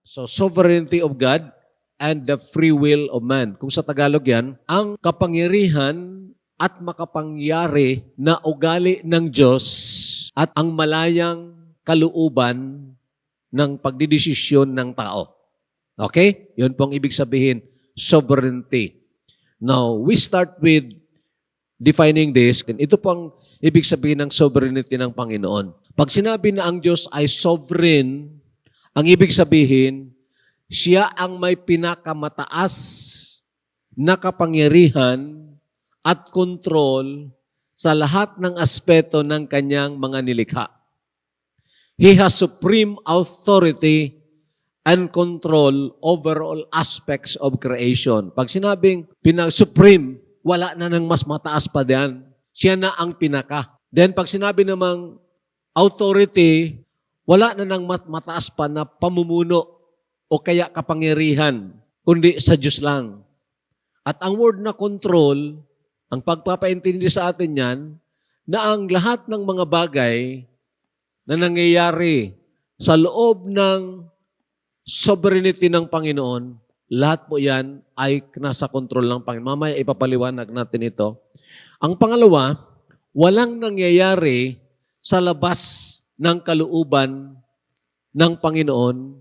So, sovereignty of God and the free will of man. Kung sa Tagalog yan, ang kapangyarihan at makapangyari na ugali ng Diyos at ang malayang kalooban ng pagdidesisyon ng tao. Okay? Yun pong ibig sabihin, sovereignty. Now, we start with defining this. Ito pong ibig sabihin ng sovereignty ng Panginoon. Pag sinabi na ang Diyos ay sovereign, ang ibig sabihin, siya ang may pinakamataas na kapangyarihan at kontrol sa lahat ng aspeto ng kanyang mga nilikha. He has supreme authority and control over all aspects of creation. Pag sinabing supreme, wala na nang mas mataas pa diyan. Siya na ang pinaka. Then pag sinabi namang authority, wala na nang mas mataas pa na pamumuno o kaya kapangyarihan, kundi sa Diyos lang. At ang word na control, ang pagpapaintindi sa atin yan, na ang lahat ng mga bagay na nangyayari sa loob ng sovereignty ng Panginoon, lahat po yan ay nasa kontrol ng Panginoon. Mamaya ipapaliwanag natin ito. Ang pangalawa, walang nangyayari sa labas ng kalooban ng Panginoon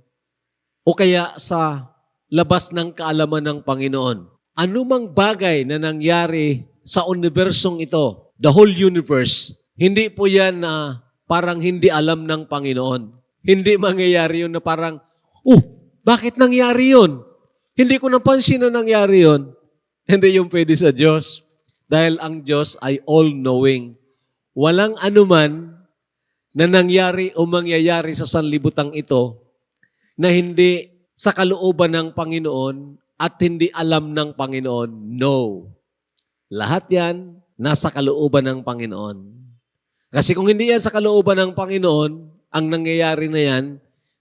o kaya sa labas ng kaalaman ng Panginoon. Anumang bagay na nangyari sa universong ito, the whole universe, hindi po yan na parang hindi alam ng Panginoon. Hindi mangyayari yun na parang, bakit nangyari yun? Hindi ko napansin na nangyari yun. Hindi yung pwede sa Diyos. Dahil ang Diyos ay all-knowing. Walang anuman na nangyari o mangyayari sa sanlibutang ito na hindi sa kalooban ng Panginoon at hindi alam ng Panginoon. No. Lahat yan nasa kalooban ng Panginoon. Kasi kung hindi yan sa kalooban ng Panginoon, ang nangyayari na yan,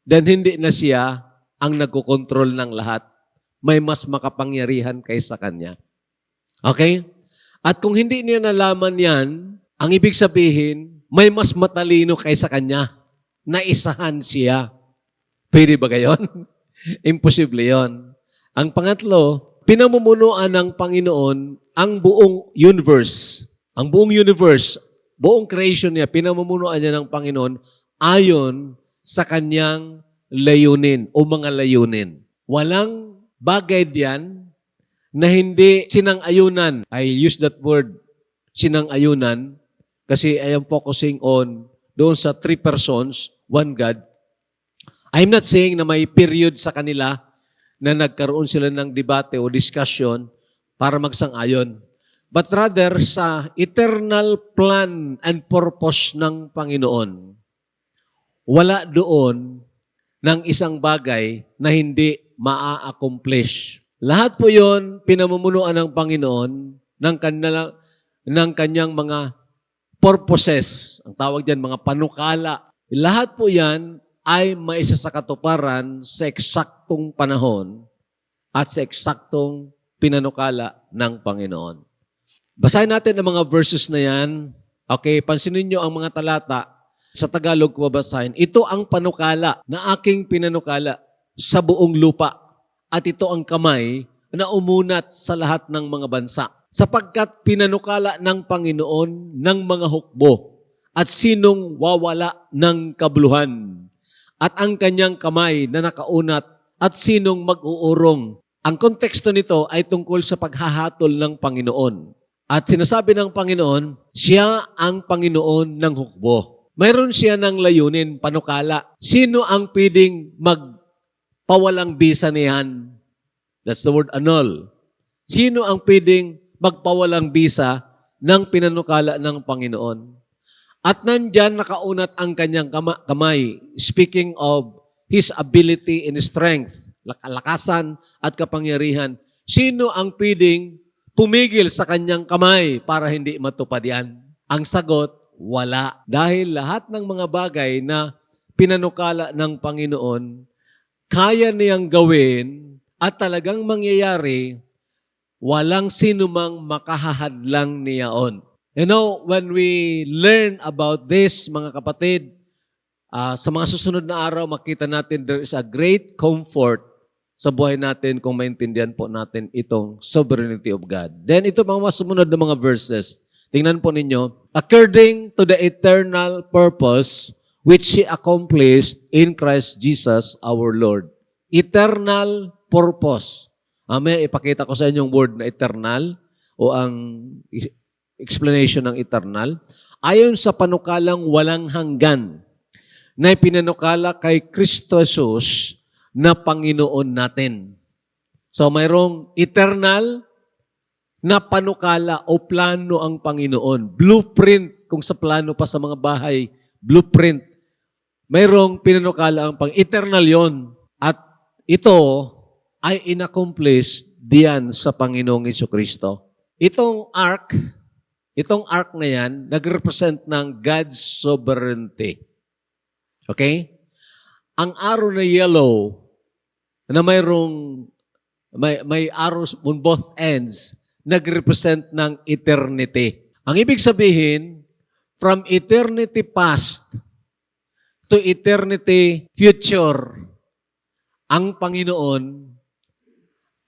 then hindi na siya ang nagkokontrol ng lahat. May mas makapangyarihan kaysa Kanya. Okay? At kung hindi niya nalaman yan, ang ibig sabihin, may mas matalino kaysa Kanya. Naisahan siya. Pwede ba gayon? Imposible yon. Ang pangatlo, pinamumunuan ng Panginoon ang buong universe. Ang buong universe, buong creation niya, pinamumunuan niya ng Panginoon ayon sa Kanyang layunin o mga layunin. Walang bagay diyan na hindi sinang-ayunan. I use that word, sinang-ayunan, kasi I am focusing on doon sa three persons, one God. I'm not saying na may period sa kanila na nagkaroon sila ng debate o discussion para magsang-ayon. But rather sa eternal plan and purpose ng Panginoon, wala doon ng isang bagay na hindi maa-accomplish. Lahat po yon pinamumunuan ng Panginoon ng kanyang mga purposes. Ang tawag diyan mga panukala. Lahat po yan ay maisa sa katuparan sa eksaktong panahon at sa eksaktong pinanukala ng Panginoon. Basahin natin ang mga verses na yan. Okay, pansinin nyo ang mga talata. Sa Tagalog ko babasahin. Ito ang panukala na aking pinanukala sa buong lupa. At ito ang kamay na umunat sa lahat ng mga bansa. Sapagkat pinanukala ng Panginoon ng mga hukbo at sinong wawala ng kabuluhan. At ang kanyang kamay na nakaunat at sinong mag-uurong. Ang konteksto nito ay tungkol sa paghahatol ng Panginoon. At sinasabi ng Panginoon, siya ang Panginoon ng hukbo. Mayroon siya ng layunin, panukala. Sino ang pwedeng magpawalang bisa niyan? That's the word annul. Sino ang pwedeng magpawalang bisa ng pinanukala ng Panginoon? At nandyan nakaunat ang kanyang kamay, speaking of His ability and strength, kalakasan at kapangyarihan. Sino ang pwedeng pumigil sa kanyang kamay para hindi matupad yan? Ang sagot, wala. Dahil lahat ng mga bagay na pinanukala ng Panginoon, kaya niyang gawin at talagang mangyayari, walang sinumang makahahadlang niyaon. You know, when we learn about this, mga kapatid, Sa mga susunod na araw, makita natin there is a great comfort sa buhay natin kung maintindihan po natin itong sovereignty of God. Then ito mga sumunod na mga verses. Tingnan po ninyo. According to the eternal purpose which He accomplished in Christ Jesus our Lord. Eternal purpose. May ipakita ko sa inyo yung word na eternal o ang explanation ng eternal. Ayon sa panukalang walang hanggan na ipinanukala kay Kristo Jesus na Panginoon natin. So mayroong eternal na panukala o plano ang Panginoon. Blueprint, kung sa plano pa sa mga bahay, blueprint. Mayroong pinanukala ang eternal yon. At ito ay inaccomplish diyan sa Panginoong Jesucristo. Itong ark na yan, nag-represent ng God's sovereignty. Okay? Ang arrow na yellow, na may arrows on both ends, nag-represent ng eternity. Ang ibig sabihin, from eternity past to eternity future, ang Panginoon,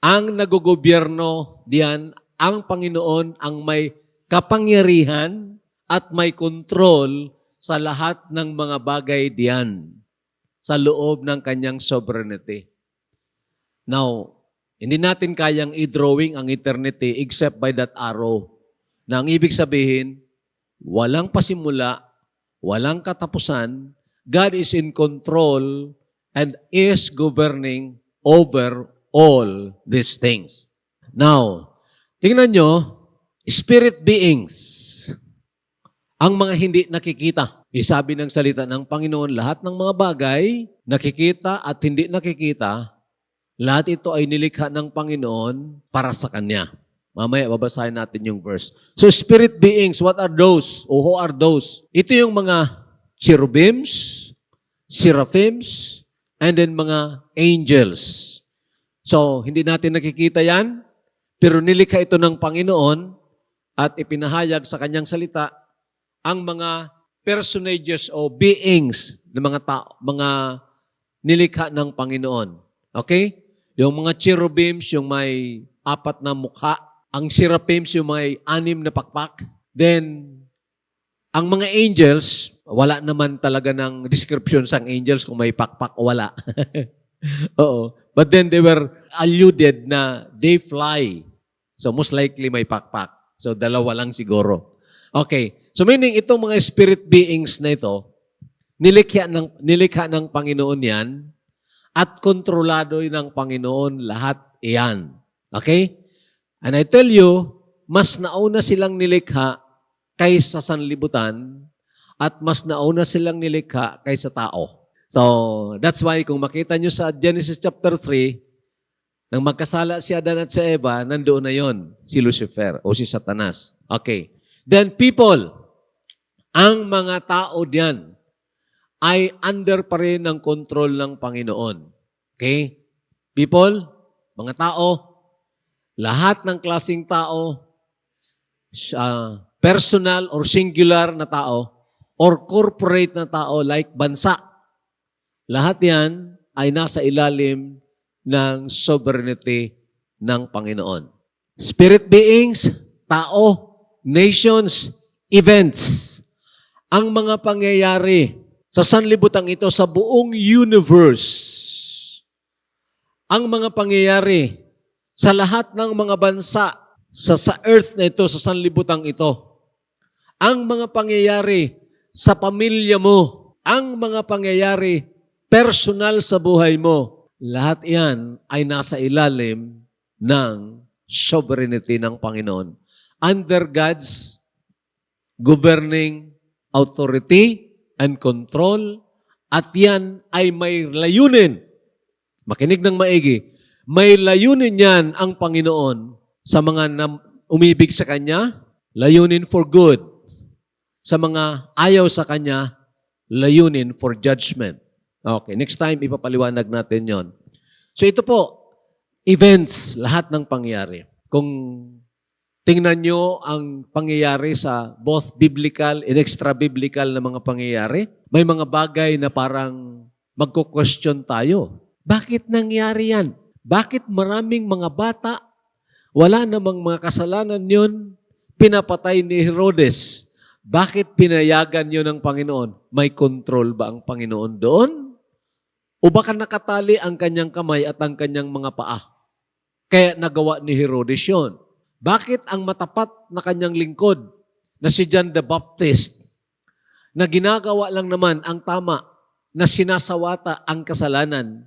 ang nagugobyerno diyan, ang Panginoon ang may kapangyarihan at may control sa lahat ng mga bagay diyan sa loob ng kanyang sovereignty. Now, hindi natin kayang i-drawing ang eternity except by that arrow. Na ang ibig sabihin, walang pasimula, walang katapusan, God is in control and is governing over all these things. Now, tingnan nyo, spirit beings, ang mga hindi nakikita. Isabi ng salita ng Panginoon, lahat ng mga bagay, nakikita at hindi nakikita, lahat ito ay nilikha ng Panginoon para sa Kanya. Mamaya, babasahin natin yung verse. So, spirit beings, what are those? O who are those? Ito yung mga cherubims, seraphims, and then mga angels. So, hindi natin nakikita yan, pero nilikha ito ng Panginoon at ipinahayag sa Kanyang salita ang mga personages o beings ng mga tao, mga nilikha ng Panginoon. Okay? Yung mga cherubims, yung may 4 na mukha. Ang seraphims, yung may 6 na pakpak. Then, ang mga angels, wala naman talaga ng description sa angels kung may pakpak o wala. Oo. But then they were alluded na they fly. So, most likely may pakpak. So, 2 lang siguro. Okay. So, meaning, itong mga spirit beings na ito, nilikha ng Panginoon yan, at kontrolado ng Panginoon lahat iyan. Okay? And I tell you, mas nauna silang nilikha kaysa sanlibutan at mas nauna silang nilikha kaysa tao. So, that's why kung makita nyo sa Genesis chapter 3, nang magkasala si Adan at si Eva, nandoon na yon si Lucifer o si Satanas. Okay. Then people, ang mga tao diyan, ay under pa rin ng control ng Panginoon. Okay? People, mga tao, lahat ng klaseng tao, personal or singular na tao, or corporate na tao like bansa, lahat yan ay nasa ilalim ng sovereignty ng Panginoon. Spirit beings, tao, nations, events, ang mga pangyayari sa sanlibutan ito, sa buong universe, ang mga pangyayari sa lahat ng mga bansa sa earth na ito, sa sanlibutan ito, ang mga pangyayari sa pamilya mo, ang mga pangyayari personal sa buhay mo, lahat yan ay nasa ilalim ng sovereignty ng Panginoon. Under God's governing authority and control, at yan ay may layunin. Makinig ng maigi. May layunin yan ang Panginoon sa mga umibig sa Kanya, layunin for good. Sa mga ayaw sa Kanya, layunin for judgment. Okay, next time ipapaliwanag natin yon. So ito po, events, lahat ng pangyari. Kung Tingnan nyo ang pangyayari sa both biblical and extra-biblical na mga pangyayari. May mga bagay na parang magko-question tayo. Bakit nangyari yan? Bakit maraming mga bata, wala namang mga kasalanan yun, pinapatay ni Herodes? Bakit pinayagan yun ng Panginoon? May control ba ang Panginoon doon? O baka nakatali ang kanyang kamay at ang kanyang mga paa? Kaya nagawa ni Herodes yun. Bakit ang matapat na kanyang lingkod na si John the Baptist na ginagawa lang naman ang tama na sinasawata ang kasalanan,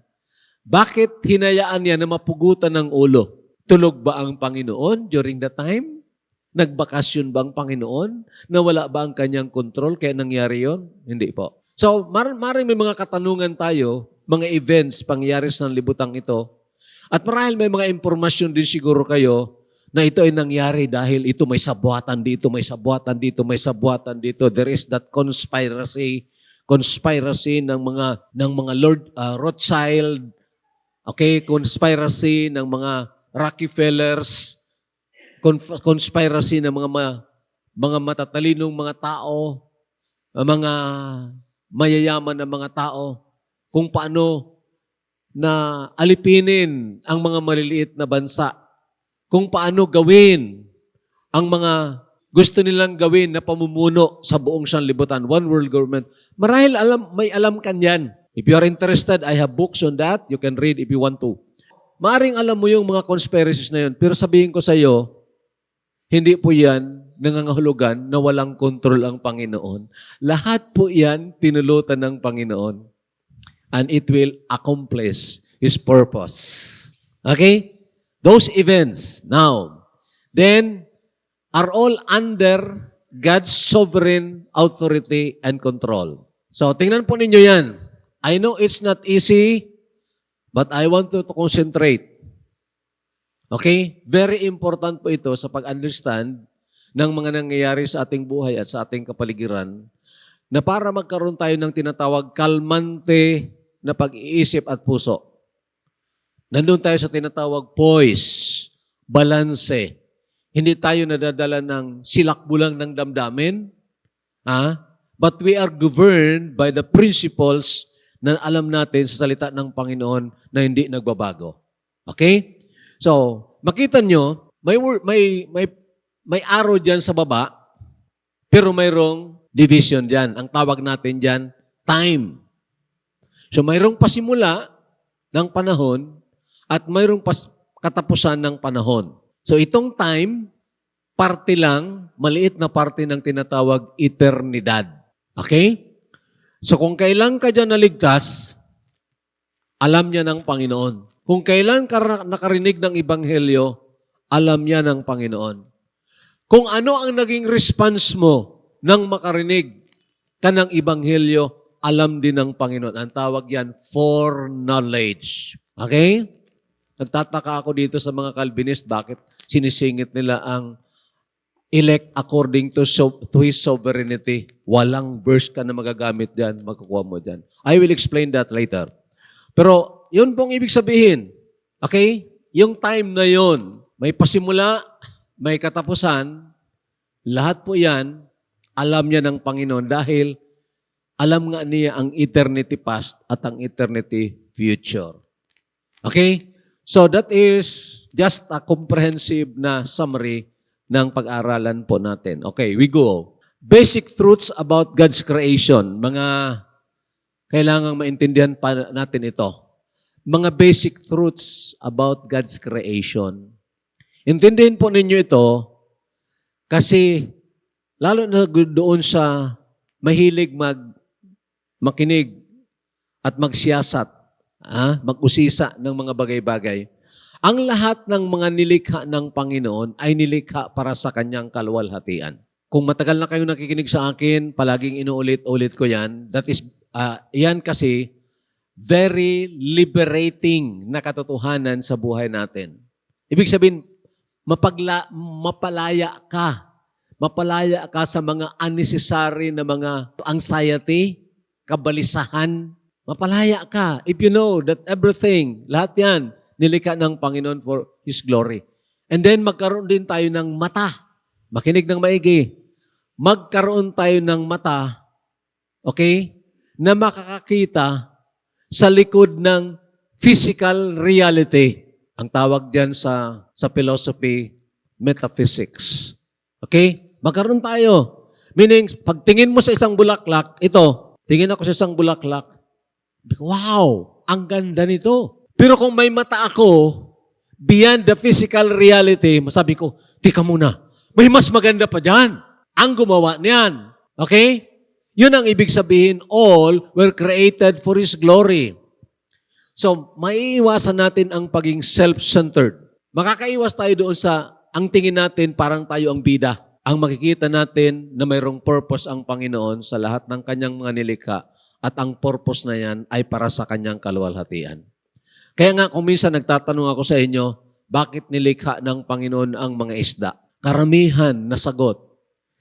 bakit hinayaan niya na mapugutan ng ulo? Tulog ba ang Panginoon during the time? Nagbakasyon ba ang Panginoon? Nawala ba ang kanyang control kaya nangyari yon? Hindi po. So, maring may mga katanungan tayo, mga events, pangyayari sa libutang ito. At marahil may mga impormasyon din siguro kayo na ito ay nangyari dahil ito may sabuatan dito, may sabuatan dito, may sabuatan dito. There is that conspiracy ng mga Lord Rothschild, okay, conspiracy ng mga Rockefellers, conspiracy ng mga matatalinong mga tao, mga mayayaman na mga tao, kung paano na alipinin ang mga maliliit na bansa, kung paano gawin ang mga gusto nilang gawin na pamumuno sa buong sanlibutan, one world government. Marahil may alam ka niyan. If you are interested, I have books on that. You can read if you want to. Maaring alam mo yung mga conspiracies na yun, pero sabihin ko sa iyo, hindi po yan nangangahulugan na walang kontrol ang Panginoon. Lahat po yan tinulutan ng Panginoon. And it will accomplish His purpose. Okay? Those events now, then, are all under God's sovereign authority and control. So, tingnan po ninyo yan. I know it's not easy, but I want to concentrate. Okay? Very important po ito sa pag-understand ng mga nangyayari sa ating buhay at sa ating kapaligiran na para magkaroon tayo ng tinatawag kalmante na pag-iisip at puso. Nandun tayo sa tinatawag poise, balanse. Hindi tayo nadadala ng silakbulang ng damdamin, but we are governed by the principles na alam natin sa salita ng Panginoon na hindi nagbabago. Okay? So, makita nyo, may arrow dyan sa baba, pero mayroong division dyan. Ang tawag natin dyan, time. So, mayroong pasimula ng panahon at mayroong katapusan ng panahon. So, itong time, parte lang, maliit na parte ng tinatawag eternidad. Okay? So, kung kailan ka dyan naligtas, alam niya ng Panginoon. Kung kailan ka nakarinig ng Ebanghelyo, alam niya ng Panginoon. Kung ano ang naging response mo nang makarinig ka ng Ebanghelyo, alam din ng Panginoon. Ang tawag yan, foreknowledge. Okay? Nagtataka ako dito sa mga Calvinist, bakit sinisingit nila ang elect according to His sovereignty. Walang verse ka na magagamit dyan, magkukuha mo dyan. I will explain that later. Pero, yun pong ibig sabihin. Okay? Yung time na yun, may pasimula, may katapusan, lahat po yan, alam niya ng Panginoon dahil alam nga niya ang eternity past at ang eternity future. Okay? So that is just a comprehensive na summary ng pag-aaralan po natin. Okay, we go. Basic truths about God's creation. Mga kailangang maintindihan pa natin ito. Mga basic truths about God's creation. Intindihin po ninyo ito kasi lalo na doon sa mahilig makinig at magsiyasat, mag-usisa ng mga bagay-bagay. Ang lahat ng mga nilikha ng Panginoon ay nilikha para sa kanyang kaluwalhatian. Kung matagal na kayo nakikinig sa akin, palaging inuulit-ulit ko yan. That is, yan kasi very liberating na katotohanan sa buhay natin. Ibig sabihin, mapalaya ka. Mapalaya ka sa mga unnecessary na mga anxiety, kabalisahan. Mapalaya ka if you know that everything, lahat yan, nilikha ng Panginoon for His glory. And then magkaroon din tayo ng mata. Makinig ng maigi. Magkaroon tayo ng mata, okay, na makakakita sa likod ng physical reality. Ang tawag diyan sa philosophy, metaphysics. Okay? Magkaroon tayo. Meaning, pagtingin mo sa isang bulaklak, ito, tingin ako sa isang bulaklak, wow, ang ganda nito. Pero kung may mata ako, beyond the physical reality, masabi ko, tika muna, may mas maganda pa dyan. Ang gumawa niyan. Okay? Yun ang ibig sabihin, all were created for His glory. So, maiiwasan natin ang paging self-centered. Makakaiwas tayo doon sa, ang tingin natin parang tayo ang bida. Ang makikita natin na mayroong purpose ang Panginoon sa lahat ng kanyang mga nilikha at ang purpose na yan ay para sa kanyang kaluwalhatian. Kaya nga kung minsan nagtatanong ako sa inyo, bakit nilikha ng Panginoon ang mga isda? Karamihan na sagot.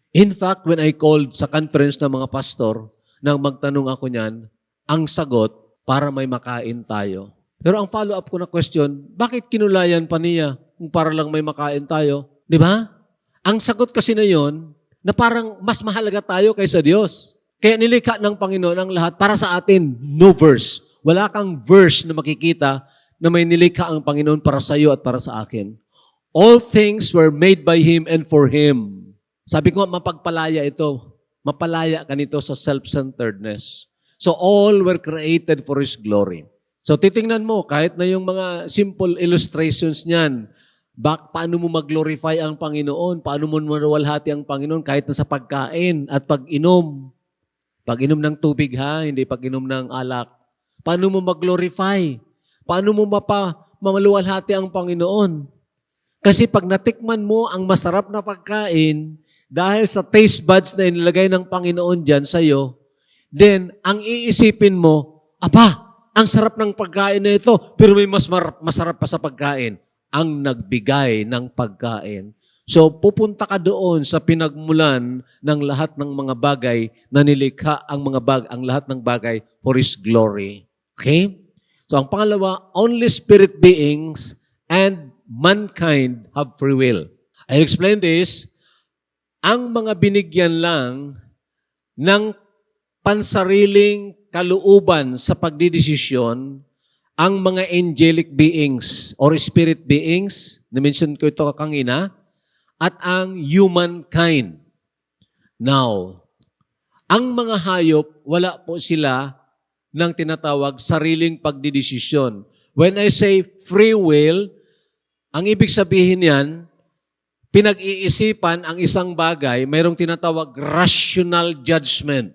In fact, when I called sa conference ng mga pastor, nang magtanong ako niyan, ang sagot, para may makain tayo. Pero ang follow-up ko na question, bakit kinulayan pa niya kung para lang may makain tayo? Di ba? Ang sagot kasi na yon, na parang mas mahalaga tayo kaysa Diyos. Kaya nilikha ng Panginoon ang lahat para sa atin. No verse. Wala kang verse na makikita na may nilikha ang Panginoon para sa iyo at para sa akin. All things were made by Him and for Him. Sabi ko, mapagpalaya ito. Mapalaya ka nito sa self-centeredness. So all were created for His glory. So titingnan mo, kahit na yung mga simple illustrations niyan, paano mo mag-glorify ang Panginoon? Paano mo maluwalhati ang Panginoon kahit na sa pagkain at pag-inom? Pag-inom ng tubig ha, hindi pag-inom ng alak. Paano mo mag-glorify? Paano mo mamaluwalhati ang Panginoon? Kasi pag natikman mo ang masarap na pagkain, dahil sa taste buds na inilagay ng Panginoon dyan sa'yo, then ang iisipin mo, ang sarap ng pagkain na ito, pero may masarap pa sa pagkain. Ang nagbigay ng pagkain. So, pupunta ka doon sa pinagmulan ng lahat ng mga bagay na nilikha ang lahat ng bagay for His glory. Okay? So, ang pangalawa, only spirit beings and mankind have free will. I'll explain this. Ang mga binigyan lang ng pansariling kalooban sa pagdidesisyon, ang mga angelic beings or spirit beings, na-mention ko ito kanina, at ang humankind. Now, ang mga hayop, wala po sila ng tinatawag sariling pagdidesisyon. When I say free will, ang ibig sabihin yan, pinag-iisipan ang isang bagay, mayroong tinatawag rational judgment.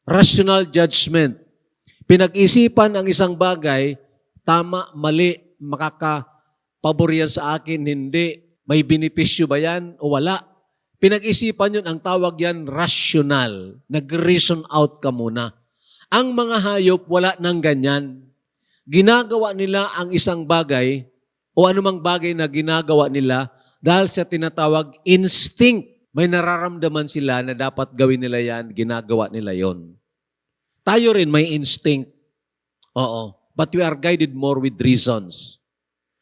Rational judgment. Pinag-isipan ang isang bagay, tama, mali, makakapabor yan sa akin, hindi, may benepisyo ba yan o wala. Pinag-isipan yun, ang tawag yan rational. Nag-reason out ka muna. Ang mga hayop, wala nang ganyan. Ginagawa nila ang isang bagay o anumang bagay na ginagawa nila dahil sa tinatawag instinct. May nararamdaman sila na dapat gawin nila yan, ginagawa nila yon. Tayo rin may instinct. Oo. But we are guided more with reasons.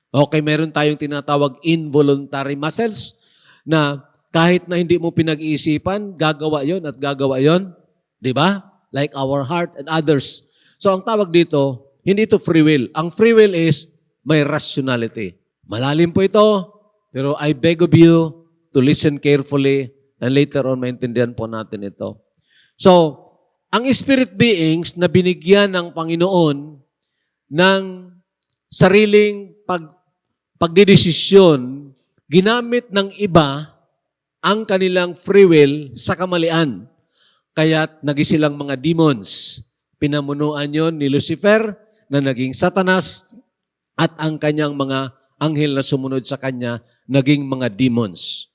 Okay, meron tayong tinatawag involuntary muscles na kahit na hindi mo pinag-iisipan, gagawa yon at gagawa yon. Diba? Like our heart and others. So ang tawag dito, hindi ito free will. Ang free will is may rationality. Malalim po ito, pero I beg of you to listen carefully and later on maintindihan po natin ito. So, ang spirit beings na binigyan ng Panginoon ng sariling pagdidesisyon, ginamit ng iba ang kanilang free will sa kamalian. Kaya't naging silang mga demons. Pinamunuan yon ni Lucifer na naging Satanas at ang kanyang mga anghel na sumunod sa kanya naging mga demons.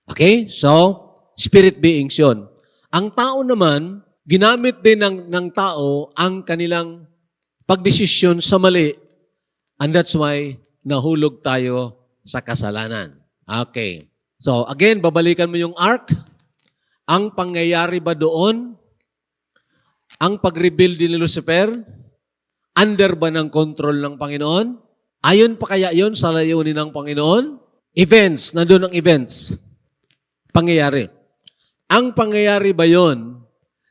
Okay? So, spirit beings yon. Ang tao naman, ginamit din ng tao ang kanilang pagdesisyon sa mali. And that's why nahulog tayo sa kasalanan. Okay. So, again, babalikan mo yung ark. Ang pangyayari ba doon? Ang pag-rebuild ni Lucifer? Under ba ng control ng Panginoon? Ayon pa kaya yon sa layunin ng Panginoon? Events, nandun ang events. Pangyayari. Ang pangyayari ba yon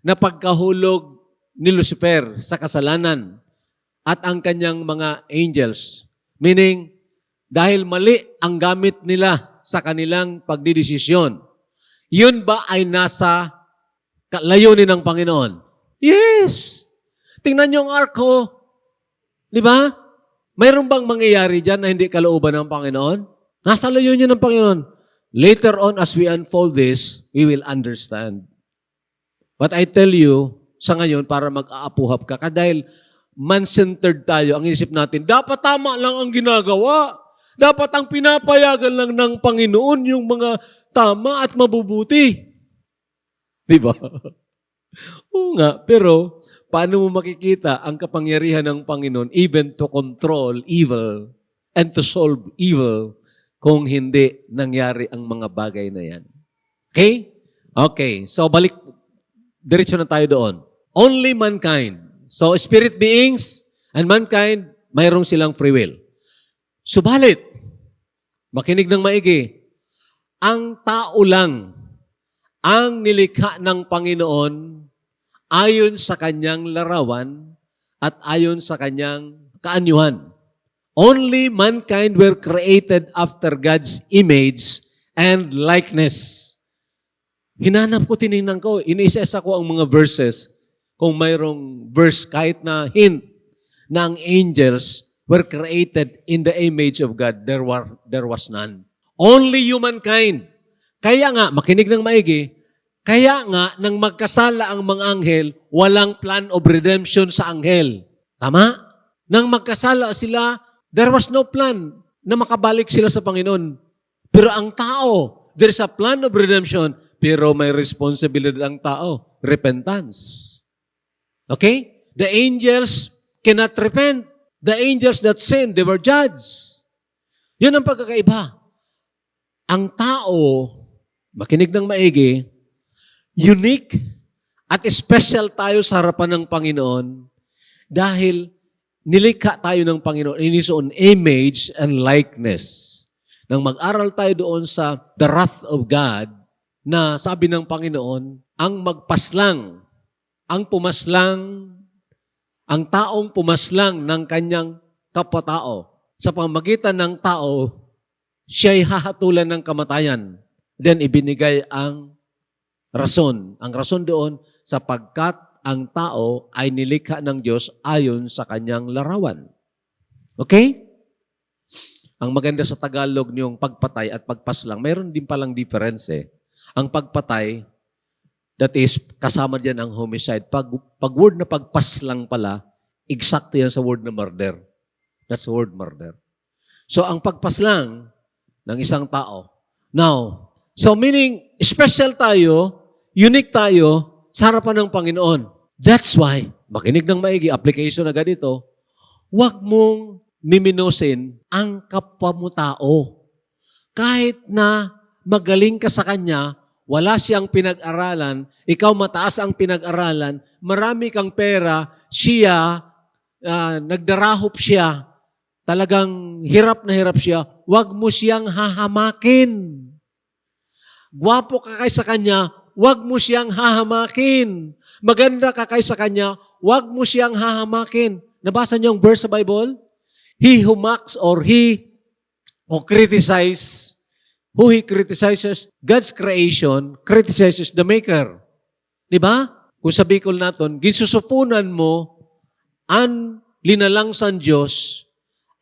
na pagkahulog ni Lucifer sa kasalanan at ang kanyang mga angels? Meaning, dahil mali ang gamit nila sa kanilang pagdidesisyon, yun ba ay nasa layunin ng Panginoon? Yes! Tingnan niyo ang arko. Di ba? Mayroon bang mangyayari dyan na hindi kalooban ng Panginoon? Nasa layunin ng Panginoon. Later on, as we unfold this, we will understand. But I tell you, sa ngayon, para mag-aapuhap ka, dahil man-centered tayo, ang isip natin, dapat tama lang ang ginagawa. Dapat ang pinapayagan lang ng Panginoon yung mga tama at mabubuti. Di ba? Oo nga, pero paano mo makikita ang kapangyarihan ng Panginoon even to control evil and to solve evil kung hindi nangyari ang mga bagay na yan? Okay? Okay, so balik, diretso na tayo doon. Only mankind. So spirit beings and mankind, mayroong silang free will. Subalit, makinig ng maigi, ang tao lang ang nilikha ng Panginoon ayon sa kanyang larawan at ayon sa kanyang kaanyuhan. Only mankind were created after God's image and likeness. Hinanap ko, tinignan ko, iniisa-isa ko ang mga verses. Kung mayroong verse, kahit na hint na ang angels were created in the image of God, there was none. Only humankind. Kaya nga, makinig ng maigi, kaya nga, nang magkasala ang mga anghel, walang plan of redemption sa anghel. Tama? Nang magkasala sila, there was no plan na makabalik sila sa Panginoon. Pero ang tao, there is a plan of redemption, pero may responsibility ang tao, repentance. Okay? The angels cannot repent. The angels that sinned, they were judged. Yun ang pagkakaiba. Ang tao, makinig ng maigi, unique at special tayo sa harapan ng Panginoon dahil nilikha tayo ng Panginoon in His own image and likeness. Nang mag-aral tayo doon sa the wrath of God, na sabi ng Panginoon, ang magpaslang, ang pumaslang, ang taong pumaslang ng kanyang kapatao. Sa pamagitan ng tao, siya'y hahatulan ng kamatayan. Then ibinigay ang rason. Ang rason doon, sapagkat ang tao ay nilikha ng Diyos ayon sa kanyang larawan. Okay? Ang maganda sa Tagalog niyong pagpatay at pagpaslang, mayroon din palang difference eh. Ang pagpatay, that is, kasama diyan ang homicide. Pag word na pagpaslang pala, eksakto yan sa word na murder. That's the word murder. So, ang pagpaslang ng isang tao. Now, so meaning, special tayo, unique tayo, sa harapan ng Panginoon. That's why, makinig ng maigi, application agad ito, huwag mong miminusin ang kapwa mo tao. Kahit na magaling ka sa kanya, wala siyang pinag-aralan, ikaw mataas ang pinag-aralan, marami kang pera, siya, nagdarahop siya, talagang hirap na hirap siya, huwag mo siyang hahamakin. Gwapo ka kay sa kanya, huwag mo siyang hahamakin. Maganda ka kay sa kanya, huwag mo siyang hahamakin. Nabasa niyo ang verse sa Bible? He who mocks or he who criticizes, who he criticizes God's creation, criticizes the Maker. Di ba? Kung sa Bicol natin, gisusupunan mo ang linalang sa Diyos,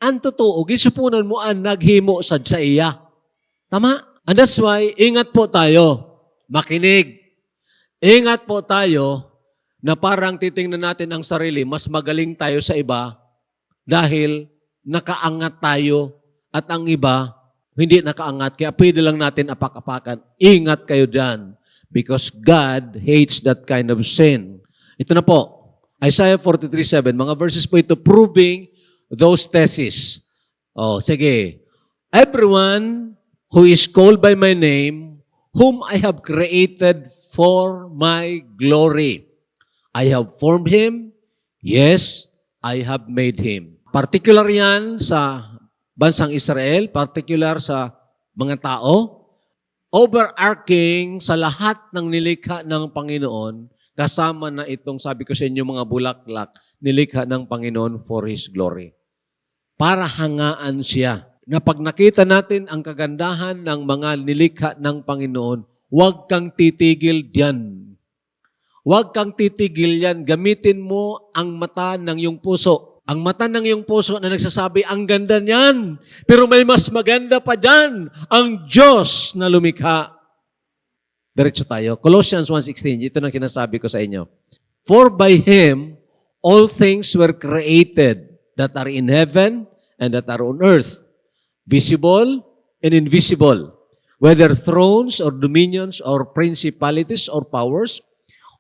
ang totoo, gisupunan mo ang naghimo sa iya. Tama? And that's why, ingat po tayo. Makinig. Ingat po tayo na parang titingnan natin ang sarili, mas magaling tayo sa iba dahil nakaangat tayo at ang iba hindi nakaangat. Kaya pwede lang natin apak-apakan. Ingat kayo dyan because God hates that kind of sin. Ito na po, Isaiah 43:7, mga verses po ito proving those theses. Oh, sige. Everyone who is called by my name, whom I have created for my glory. I have formed him. Yes, I have made him. Particular yan sa bansang Israel, particular sa mga tao, overarching sa lahat ng nilikha ng Panginoon, kasama na itong sabi ko sa inyo mga bulaklak, nilikha ng Panginoon for His glory. Para hangaan siya. Na pag nakita natin ang kagandahan ng mga nilikha ng Panginoon, huwag kang titigil diyan. Huwag kang titigil yan. Gamitin mo ang mata ng iyong puso. Ang mata ng iyong puso na nagsasabi, ang ganda niyan. Pero may mas maganda pa dyan. Ang Diyos na lumikha. Diretso tayo. Colossians 1:16. Ito na kinasabi ko sa inyo. For by Him, all things were created that are in heaven and that are on earth, visible and invisible, whether thrones or dominions or principalities or powers,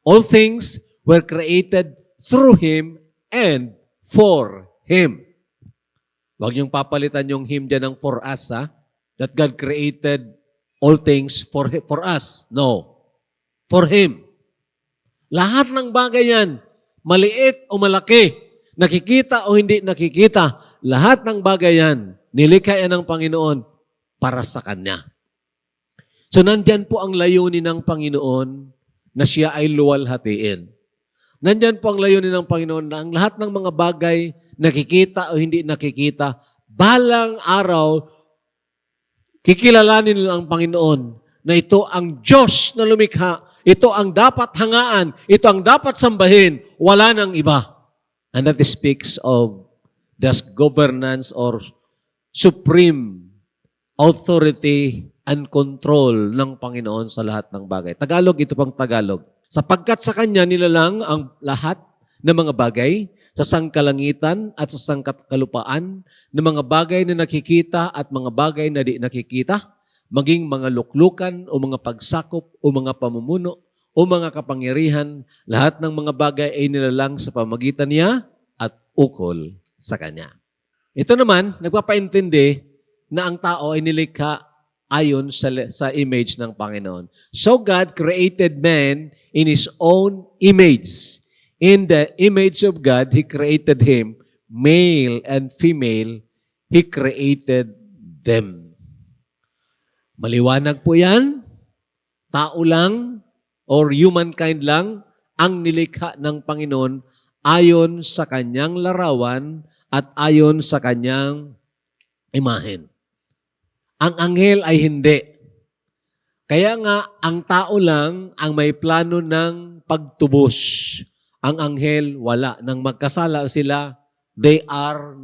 all things were created through Him and for Him. Huwag niyong papalitan yung Him dyan ng for us, ha? That God created all things for us. No. For Him. Lahat ng bagay yan, maliit o malaki, nakikita o hindi nakikita, lahat ng bagay yan, nilikha yan ng Panginoon para sa Kanya. So nandyan po ang layunin ng Panginoon na siya ay luwalhatiin. Nandyan po ang layunin ng Panginoon na ang lahat ng mga bagay, nakikita o hindi nakikita, balang araw, kikilalanin nila ang Panginoon na ito ang Diyos na lumikha, ito ang dapat hangaan, ito ang dapat sambahin, wala nang iba. And that speaks of the governance or supreme authority and control ng Panginoon sa lahat ng bagay. Tagalog, ito pang Tagalog. Sapagkat sa Kanya nilalang ang lahat ng mga bagay sa sangkalangitan at sa sangkalupaan, ng mga bagay na nakikita at mga bagay na di nakikita, maging mga luklukan o mga pagsakop o mga pamumuno o mga kapangyarihan, lahat ng mga bagay ay nilalang sa pamagitan niya at ukol sa Kanya. Ito naman, nagpapaintindi na ang tao ay nilikha ayon sa image ng Panginoon. So God created man in His own image. In the image of God, He created him, male and female, He created them. Maliwanag po yan. Tao lang or humankind lang ang nilikha ng Panginoon ayon sa Kanyang larawan at ayon sa Kanyang imahen. Ang anghel ay hindi. Kaya nga, ang tao lang ang may plano ng pagtubos. Ang anghel, wala. Nang magkasala sila, they are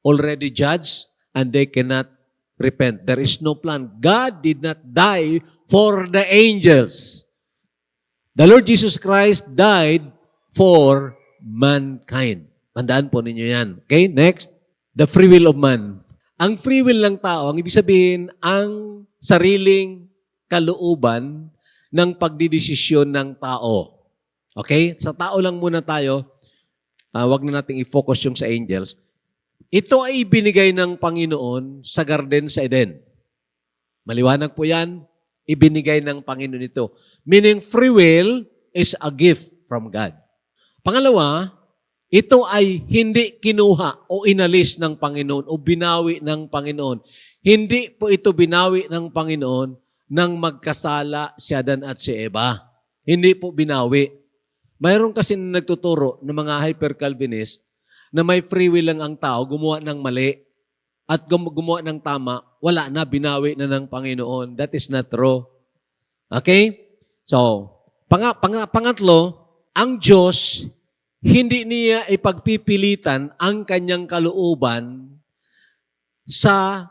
already judged and they cannot repent. There is no plan. God did not die for the angels. The Lord Jesus Christ died for mankind. Tandaan po ninyo yan. Okay, next. The free will of man. Ang free will ng tao, ang ibig sabihin, ang sariling kalooban ng pagdidesisyon ng tao. Okay? Sa tao lang muna tayo. Wag na nating i-focus yung sa angels. Ito ay ibinigay ng Panginoon sa garden sa Eden. Maliwanag po yan. Ibinigay ng Panginoon ito. Meaning free will is a gift from God. Pangalawa, ito ay hindi kinuha o inalis ng Panginoon o binawi ng Panginoon. Hindi po ito binawi ng Panginoon nang magkasala si Adan at si Eva. Hindi po binawi. Mayroon kasi nagtuturo ng mga hyper-Calvinist na may free will lang ang tao, gumawa ng mali at gumawa ng tama, wala na, binawi na ng Panginoon. That is not true. Okay? So, pangatlo, ang Diyos, hindi niya ipagpipilitan ang kanyang kalooban sa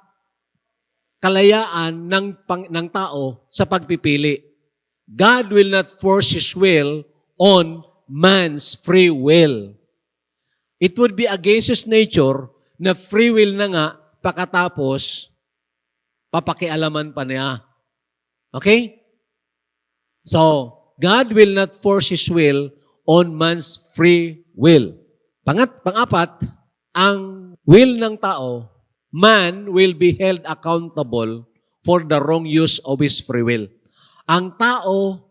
kalayaan ng tao sa pagpipili. God will not force His will on man's free will. It would be against His nature na free will na nga pagkatapos papakialaman pa niya. Okay? So, God will not force His will on man's free will. Pang-apat, ang will ng tao, man will be held accountable for the wrong use of his free will. Ang tao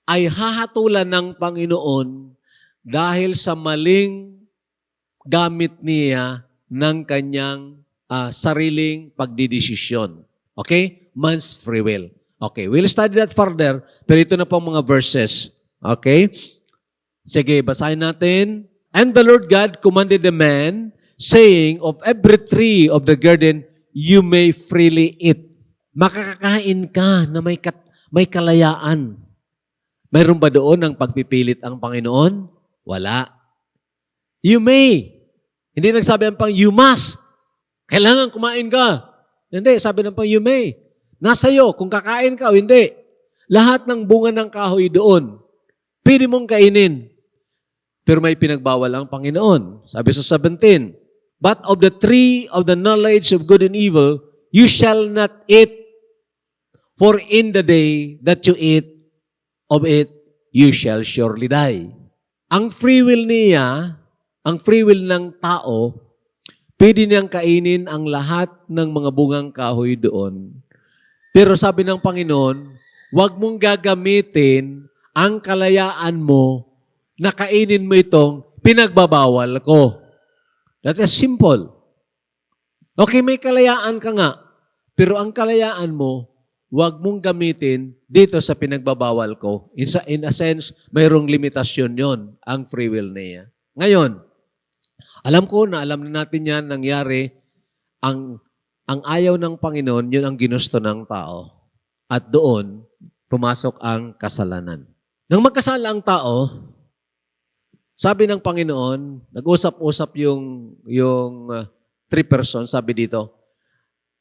ay hahatulan ng Panginoon dahil sa maling gamit niya ng kanyang sariling pagdidesisyon. Okay? Man's free will. Okay, we'll study that further, pero ito na pong mga verses. Okay? Sige, basahin natin. And the Lord God commanded the man, saying, of every tree of the garden, you may freely eat. Makakakain ka na may kalayaan. Mayroon ba doon ang pagpipilit ang Panginoon? Wala. You may. Hindi nagsabi ang you must. Kailangan kumain ka. Hindi, sabi ng you may. Nasa iyo, kung kakain ka o hindi. Lahat ng bunga ng kahoy doon, pwede mong kainin. Pero may pinagbawal ang Panginoon. Sabi sa 17, but of the tree of the knowledge of good and evil, you shall not eat, for in the day that you eat of it, you shall surely die. Ang free will niya, ang free will ng tao, pwede niyang kainin ang lahat ng mga bungang kahoy doon. Pero sabi ng Panginoon, huwag mong gagamitin ang kalayaan mo na kainin mo itong pinagbabawal ko. That is simple. Okay, may kalayaan ka nga, pero ang kalayaan mo, huwag mong gamitin dito sa pinagbabawal ko. In a sense, mayroong limitasyon yon ang free will niya. Ngayon, alam ko na alam na natin yan nangyari, ang ayaw ng Panginoon, yun ang ginusto ng tao. At doon, pumasok ang kasalanan. Nang magkasala ang tao, sabi ng Panginoon, nag-usap-usap yung three persons, sabi dito,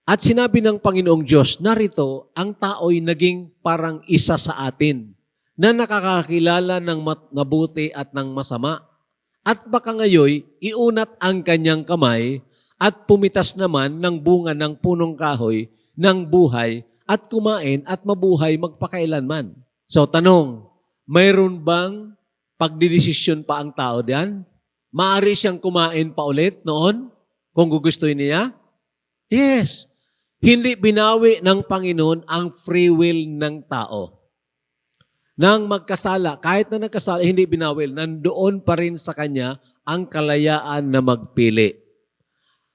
at sinabi ng Panginoong Diyos, narito, ang tao'y naging parang isa sa atin, na nakakakilala ng mabuti at ng masama. At baka ngayoy, iunat ang kanyang kamay at pumitas naman ng bunga ng punong kahoy ng buhay at kumain at mabuhay magpakailanman. So, tanong, mayroon bang pagdidesisyon pa ang tao diyan? Maaari siyang kumain pa ulit noon kung gugustuhin niya? Yes. Hindi binawi ng Panginoon ang free will ng tao. Nang magkasala, kahit na nagkasala, hindi binawi. Nandoon pa rin sa kanya ang kalayaan na magpili.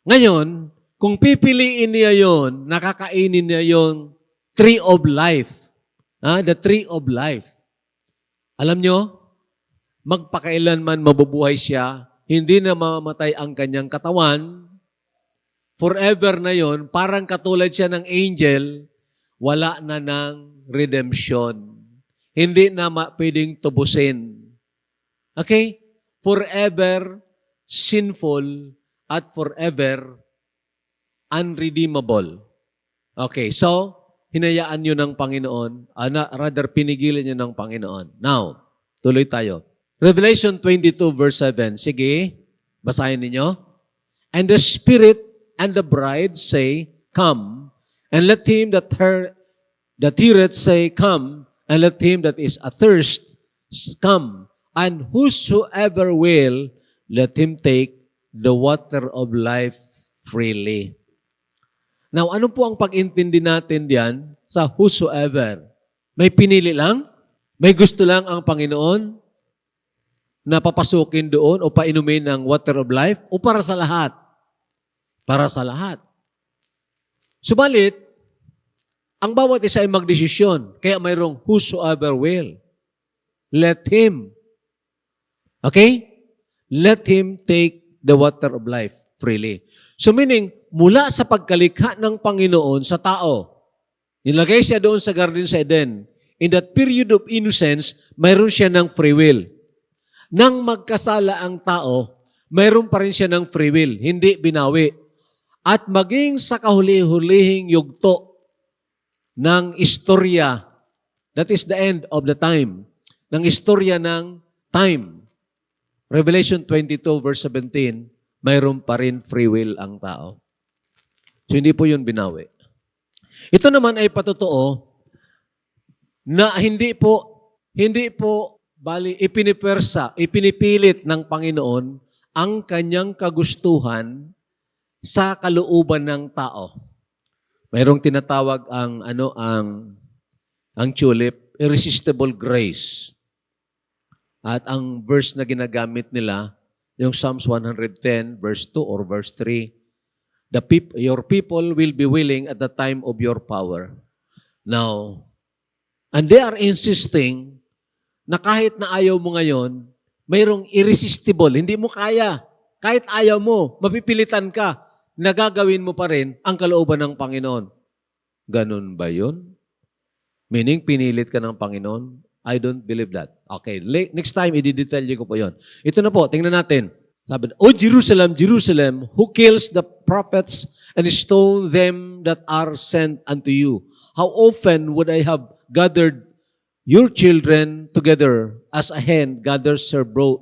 Ngayon, kung pipiliin niya yon, nakakainin niya yung tree of life. The tree of life. Alam nyo, magpakailanman mabubuhay siya, hindi na mamamatay ang kanyang katawan, forever na yon, parang katulad siya ng angel, wala na ng redemption. Hindi na pwedeng tubusin. Okay? Forever sinful at forever unredeemable. Okay, so, hinayaan nyo ng Panginoon, rather pinigilan nyo ng Panginoon. Now, tuloy tayo. Revelation 22 verse 7. Sige, basahin ninyo. And the Spirit and the bride say, come, and let him that heareth say, come, and let him that is athirst come, and whosoever will, let him take the water of life freely. Now, ano po ang pag-intindi natin diyan sa whosoever? May pinili lang? May gusto lang ang Panginoon na papasukin doon o painumin ng water of life? O para sa lahat? Para sa lahat. Subalit, ang bawat isa ay magdesisyon. Kaya mayroong whosoever will. Let him. Okay? Let him take the water of life freely. So meaning, mula sa pagkalikha ng Panginoon sa tao, nilagay siya doon sa Garden sa Eden. In that period of innocence, mayroon siya ng free will. Nang magkasala ang tao, mayroon pa rin siya ng free will, hindi binawi. At maging sa kahuli-hulihing yugto ng istorya, that is the end of the time, ng istorya ng time. Revelation 22 verse 17, mayroon pa rin free will ang tao. So hindi po yun binawi. Ito naman ay patotoo na hindi po bali ipinipilit ng Panginoon ang kanyang kagustuhan sa kalooban ng tao. Mayroong tinatawag ang tulip, irresistible grace. At ang verse na ginagamit nila, yung Psalms 110 verse 2 or verse 3, Your people will be willing at the time of your power. Now, and they are insisting na kahit na ayaw mo ngayon, mayroong irresistible, hindi mo kaya. Kahit ayaw mo, mapipilitan ka, nagagawin mo pa rin ang kalooban ng Panginoon. Ganun ba yun? Meaning, pinilit ka ng Panginoon? I don't believe that. Okay, next time, i-detail ko po yun. Ito na po, tingnan natin. Sabi, O Jerusalem, Jerusalem, who kills the prophets and stone them that are sent unto you? How often would I have gathered your children together as a hen gathers her brood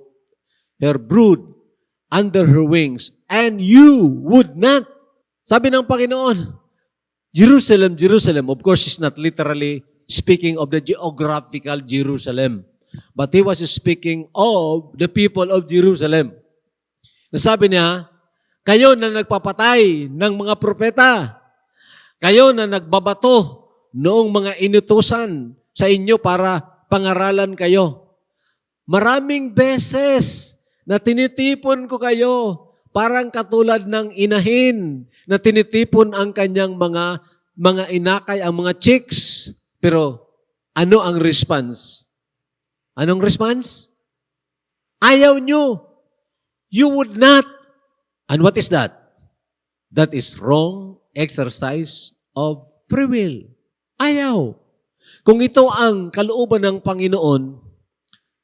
under her wings, and you would not. Sabi ng Panginoon, Jerusalem, Jerusalem. Of course, he's not literally speaking of the geographical Jerusalem, but he was speaking of the people of Jerusalem. Nasabi niya, kayo na nagpapatay ng mga propeta, kayo na nagbabato noong mga inutusan sa inyo para pangaralan kayo. Maraming beses na tinitipon ko kayo, parang katulad ng inahin na tinitipon ang kanyang mga inakay, ang mga chicks. Pero ano ang response? Anong response? Ayaw nyo. You would not. And what is that? That is wrong exercise of free will. Ayaw. Kung ito ang kalooban ng Panginoon,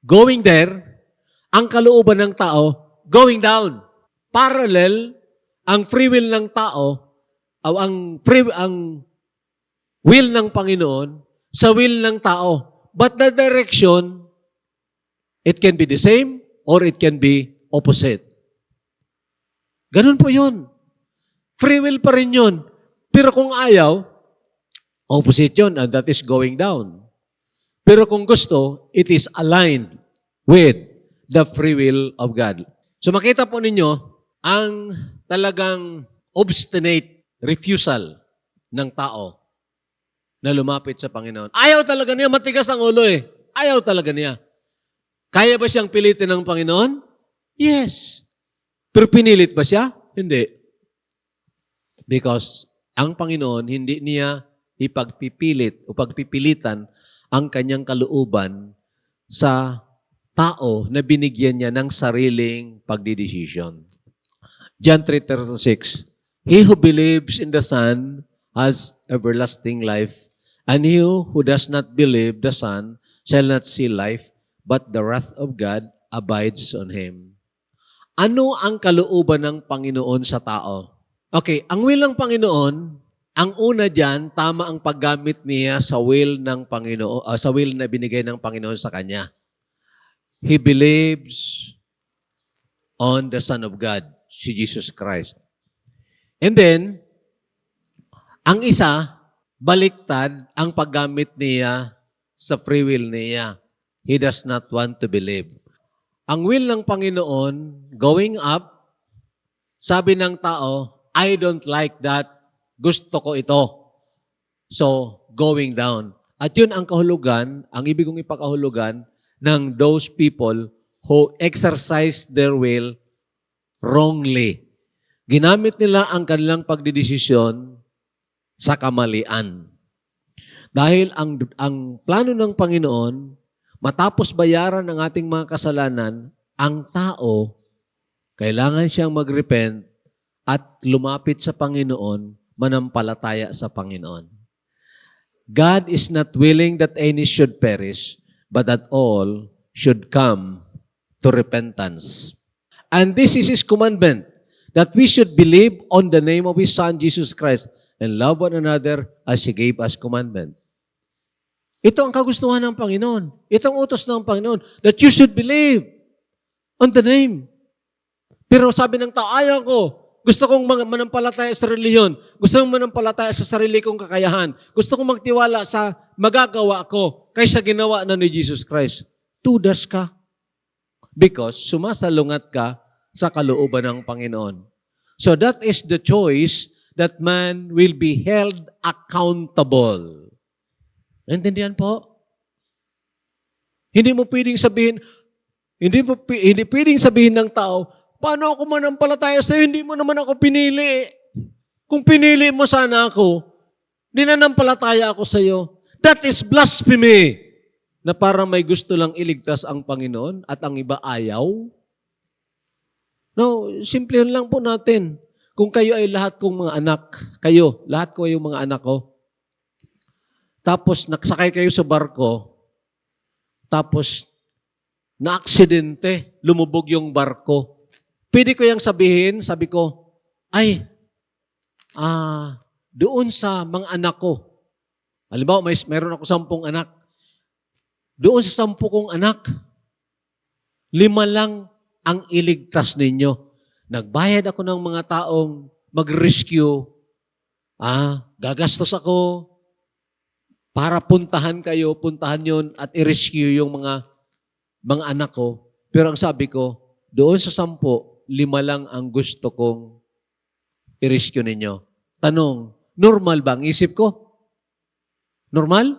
going there, ang kalooban ng tao, going down. Parallel, ang free will ng tao, o ang will ng Panginoon sa will ng tao. But the direction, it can be the same or it can be opposite. Ganun po yun. Free will pa rin yun. Pero kung ayaw, opposite yun, and that is going down. Pero kung gusto, it is aligned with the free will of God. So makita po ninyo ang talagang obstinate refusal ng tao na lumapit sa Panginoon. Ayaw talaga niya, matigas ang ulo eh. Ayaw talaga niya. Kaya ba siyang pilitin ng Panginoon? Yes. Pero pinilit ba siya? Hindi. Because ang Panginoon, hindi niya ipagpipilit o pagpipilitan ang kanyang kalooban sa tao na binigyan niya ng sariling pagdidesisyon. John 3:36, He who believes in the Son has everlasting life, and he who does not believe the Son shall not see life, but the wrath of God abides on him. Ano ang kalooban ng Panginoon sa tao? Okay, ang will ng Panginoon, ang una diyan, tama ang paggamit niya sa will ng Panginoon, sa will na binigay ng Panginoon sa kanya. He believes on the Son of God, si Jesus Christ. And then, ang isa, baliktad ang paggamit niya sa free will niya. He does not want to believe. Ang will ng Panginoon, going up, sabi ng tao, I don't like that. Gusto ko ito. So, going down. At yun ang kahulugan, ang ibig kong ipakahulugan ng those people who exercise their will wrongly. Ginamit nila ang kanilang pagdidesisyon sa kamalian. Dahil ang plano ng Panginoon, matapos bayaran ng ating mga kasalanan, ang tao, kailangan siyang mag-repent at lumapit sa Panginoon, manampalataya sa Panginoon. God is not willing that any should perish, but that all should come to repentance. And this is His commandment, that we should believe on the name of His Son, Jesus Christ, and love one another as He gave us commandment. Ito ang kagustuhan ng Panginoon. Ito ang utos ng Panginoon, that you should believe on the name. Pero sabi ng tao, ayaw ko. Gusto kong manampalataya sa reliyon. Gusto kong manampalataya sa sarili kong kakayahan. Gusto kong magtiwala sa magagawa ko kaysa ginawa na ni Jesus Christ. Tudas ka. Because sumasalungat ka sa kalooban ng Panginoon. So that is the choice that man will be held accountable. Naintindihan po? Hindi mo pwedeng sabihin, hindi pwedeng sabihin ng tao, paano ako manampalataya sa'yo? Hindi mo naman ako pinili. Kung pinili mo sana ako, dinanampalataya ako sa iyo. That is blasphemy. Na parang may gusto lang iligtas ang Panginoon at ang iba ayaw. No, simple lang po natin. Kung kayo ay lahat kong mga anak, kayo, lahat ko yung mga anak ko, tapos nagsakay kayo sa barko, tapos na-aksidente, lumubog yung barko. Pwede ko yung sabihin, sabi ko, ay, doon sa mga anak ko, halimbawa, meron ako 10 anak, doon sa 10 kong anak, 5 lang ang iligtas ninyo. Nagbayad ako ng mga taong mag-rescue. Gagastos ako para puntahan kayo, puntahan yon at i-rescue yung mga anak ko. Pero ang sabi ko, doon sa 10, 5 lang ang gusto kong i-rescue ninyo. Tanong, normal ba ang isip ko? Normal?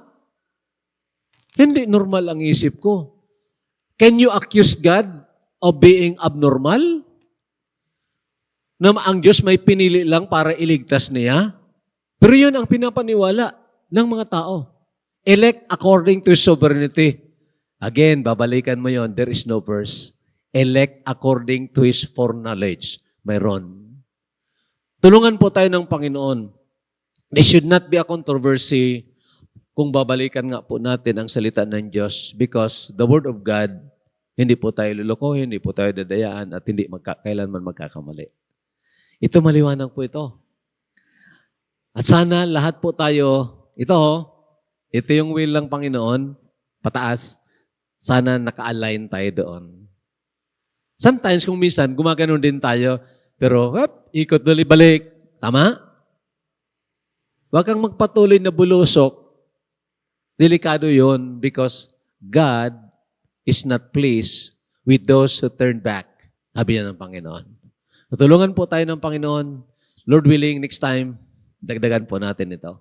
Hindi normal ang isip ko. Can you accuse God of being abnormal? Na ang Diyos may pinili lang para iligtas niya? Pero yun ang pinapaniwala ng mga tao. Elect according to His sovereignty. Again, babalikan mo yon. There is no verse. Elect according to His foreknowledge. Mayroon. Tulungan po tayo ng Panginoon. There should not be a controversy kung babalikan nga po natin ang salita ng Diyos because the Word of God, hindi po tayo lulukohin, hindi po tayo dadayaan at hindi kailanman magkakamali. Ito maliwanag po ito. At sana lahat po tayo, ito yung will ng Panginoon, pataas, sana naka-align tayo doon. Sometimes kung minsan, gumaganon din tayo, pero ikot dali balik. Tama? Huwag kang magpatuloy na bulusok. Delikado yon because God is not pleased with those who turn back. Sabi ng Panginoon. Tutulungan po tayo ng Panginoon. Lord willing, next time, dagdagan po natin ito.